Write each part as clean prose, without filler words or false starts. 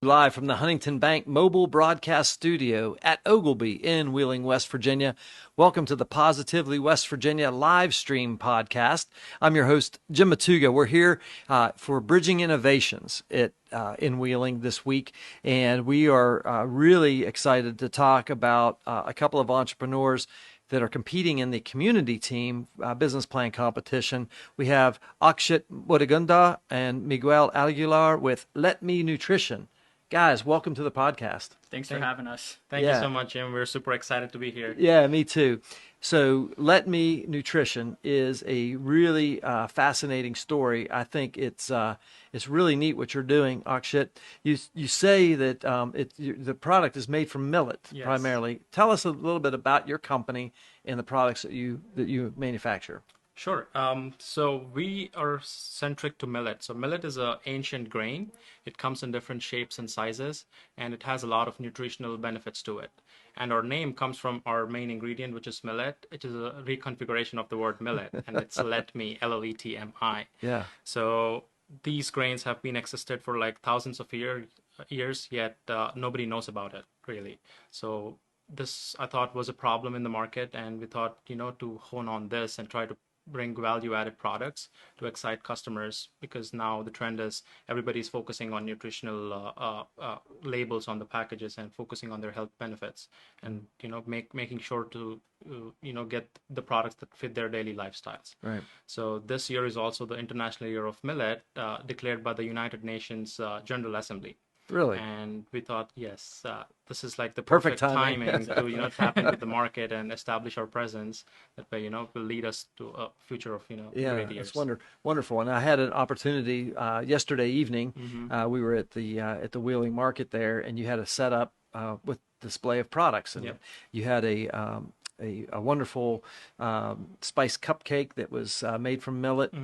Live from the Huntington Bank Mobile Broadcast Studio at Oglebay in Wheeling, West Virginia. Welcome to the Positively West Virginia live stream podcast. I'm your host, Jim Matuga. We're here for Bridging Innovations in Wheeling this week, and we are really excited to talk about a couple of entrepreneurs that are competing in the community team business plan competition. We have Akshith Mudigonda and Miguel Aguilar with Let Me Nutrition. Guys, welcome to the podcast. Thanks for having us. Thank you so much, Jim. We're super excited to be here. Yeah, me too. So, Let Me Nutrition is a really fascinating story. I think it's really neat what you're doing, Akshit. You say that the product is made from millet primarily. Tell us a little bit about your company and the products that you manufacture. Sure. So we are centric to millet. So millet is an ancient grain. It comes in different shapes and sizes, and it has a lot of nutritional benefits to it. And our name comes from our main ingredient, which is millet. It is a reconfiguration of the word millet, and it's let me, L-O-E-T-M-I. Yeah. So these grains have been existed for like thousands of years, yet nobody knows about it, really. So this, I thought, was a problem in the market, and we thought, to hone on this and try to bring value-added products to excite customers, because now the trend is everybody's focusing on nutritional labels on the packages and focusing on their health benefits, and making sure to get the products that fit their daily lifestyles. Right. So this year is also the International Year of Millet, declared by the United Nations General Assembly. Really? And we thought, yes, this is like the perfect timing to tap into the market and establish our presence. That way, will lead us to a future of great years. It's wonderful. And I had an opportunity yesterday evening. We were at the Wheeling Market there, and you had a setup with display of products, and you had a wonderful spice cupcake that was made from millet,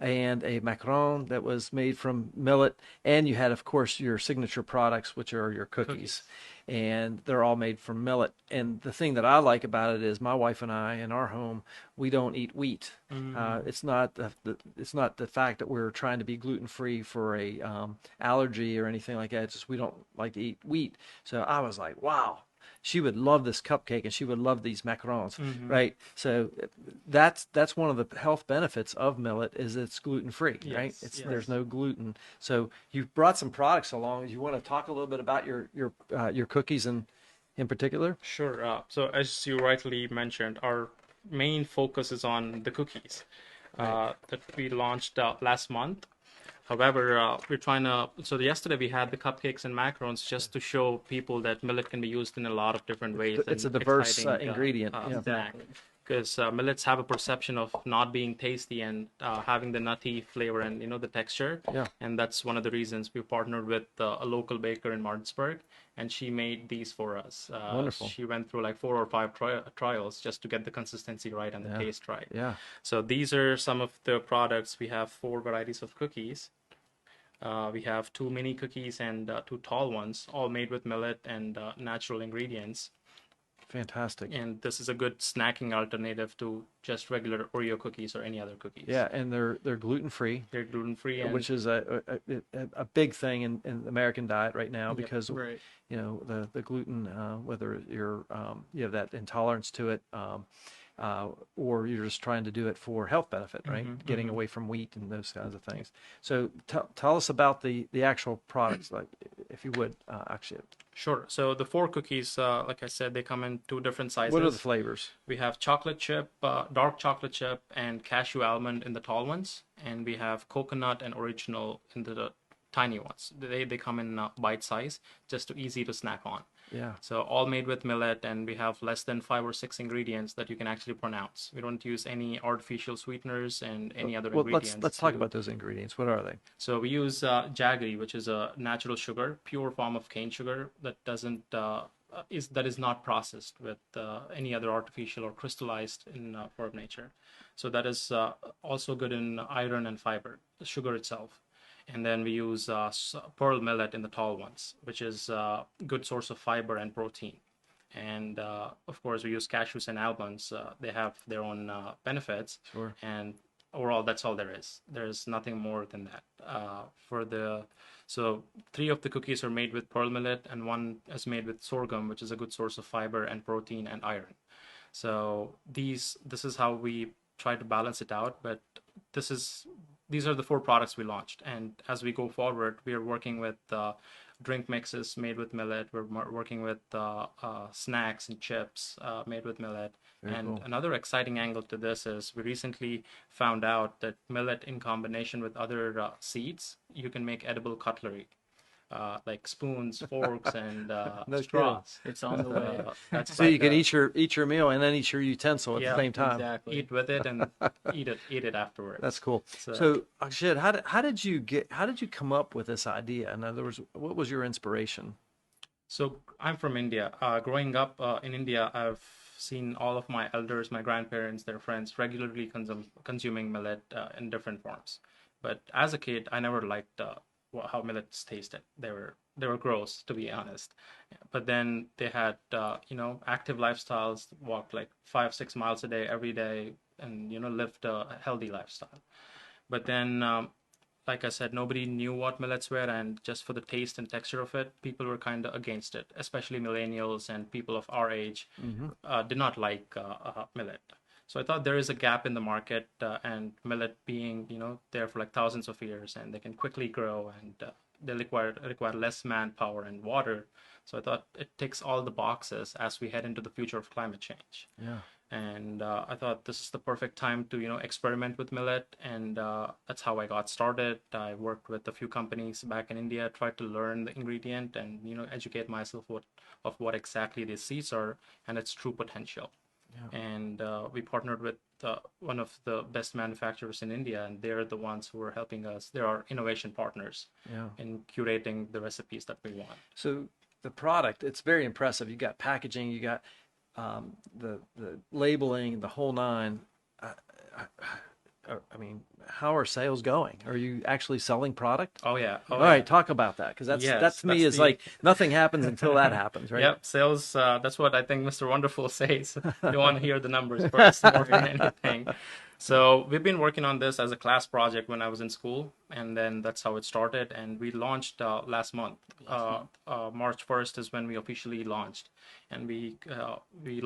and a macaron that was made from millet, and you had, of course, your signature products, which are your cookies. And they're all made from millet. And the thing that I like about it is my wife and I, in our home, we don't eat wheat. It's not the fact that we're trying to be gluten-free for a allergy or anything like that. It's just we don't like to eat wheat. So I was like, wow. She would love this cupcake, and she would love these macarons, right? So that's one of the health benefits of millet is it's gluten-free, right? There's no gluten. So you've brought some products along. You want to talk a little bit about your cookies in particular? Sure. So as you rightly mentioned, our main focus is on the cookies that we launched last month. However, we're trying to, so yesterday we had the cupcakes and macarons just to show people that millet can be used in a lot of different ways. It's a diverse ingredient. Because millets have a perception of not being tasty and having the nutty flavor and, the texture. Yeah. And that's one of the reasons we partnered with a local baker in Martinsburg, and she made these for us. Wonderful. She went through like 4 or 5 trials just to get the consistency right and the taste right. Yeah. So these are some of the products. We have 4 varieties of cookies. We have 2 mini cookies and 2 tall ones, all made with millet and natural ingredients. Fantastic. And this is a good snacking alternative to just regular Oreo cookies or any other cookies. Yeah, and they're gluten-free. They're gluten-free, which is a big thing in the American diet right now, because the gluten, whether you have that intolerance to it, or you're just trying to do it for health benefit, right? Getting away from wheat and those kinds of things. So tell us about the actual products, like, if you would, Akshith. Sure. So the 4 cookies, like I said, they come in 2 different sizes. What are the flavors? We have chocolate chip, dark chocolate chip, and cashew almond in the tall ones. And we have coconut and original in the tiny ones. They come in bite size, just easy to snack on. Yeah. So all made with millet, and we have less than 5 or 6 ingredients that you can actually pronounce. We don't use any artificial sweeteners and any other ingredients. Let's talk about those ingredients. What are they? So we use jaggery, which is a natural sugar, pure form of cane sugar that is not processed with any other artificial or crystallized in form of nature. So that is also good in iron and fiber, the sugar itself. And then we use pearl millet in the tall ones, which is a good source of fiber and protein. And of course, we use cashews and almonds. They have their own benefits. Sure. And overall, that's all there is. There's nothing more than that. For the So 3 of the cookies are made with pearl millet, and 1 is made with sorghum, which is a good source of fiber and protein and iron. So this is how we try to balance it out. But this is these are the 4 products we launched, and as we go forward, we are working with drink mixes made with millet. We're working with snacks and chips made with millet. Very And cool. another exciting angle to this is we recently found out that millet, in combination with other seeds, you can make edible cutlery, like spoons, forks, and No kidding. straws. It's on the way. That's So you like can eat your meal and then eat your utensil at the Yeah, same time. Exactly. eat with it and eat it afterwards. That's cool. So, So, Akshith, how did you come up with this idea? In other words, what was your inspiration? so I'm from India. Growing up in India, I've seen all of my elders, my grandparents, their friends regularly consuming millet in different forms. But as a kid, I never liked how millets tasted. They were gross, to be honest. But then they had active lifestyles, walked like 5-6 miles a day every day, and lived a healthy lifestyle. But then, like I said, nobody knew what millets were, and just for the taste and texture of it, people were kind of against it, especially millennials and people of our age did not like millet. So I thought there is a gap in the market, and millet being, there for like thousands of years, and they can quickly grow, and they require less manpower and water. So I thought it ticks all the boxes as we head into the future of climate change. Yeah. And I thought this is the perfect time to experiment with millet, and that's how I got started. I worked with a few companies back in India, tried to learn the ingredient and educate myself of what exactly these seeds are and its true potential. Yeah. And we partnered with one of the best manufacturers in India, and they're the ones who are helping us. They're our innovation partners Yeah. in curating the recipes that we want. So the product, it's very impressive. You got packaging, you got the labeling, the whole nine. I, I mean, how are sales going? Are you actually selling product? Oh yeah. All right, talk about that, because that Yes, to me that's is like nothing happens until that happens, right? Yep, sales. That's what I think Mr. Wonderful says. You want to hear the numbers first more than anything. So we've been working on this as a class project when I was in school, and then that's how it started. And we launched last month. March 1st is when we officially launched, and we launched.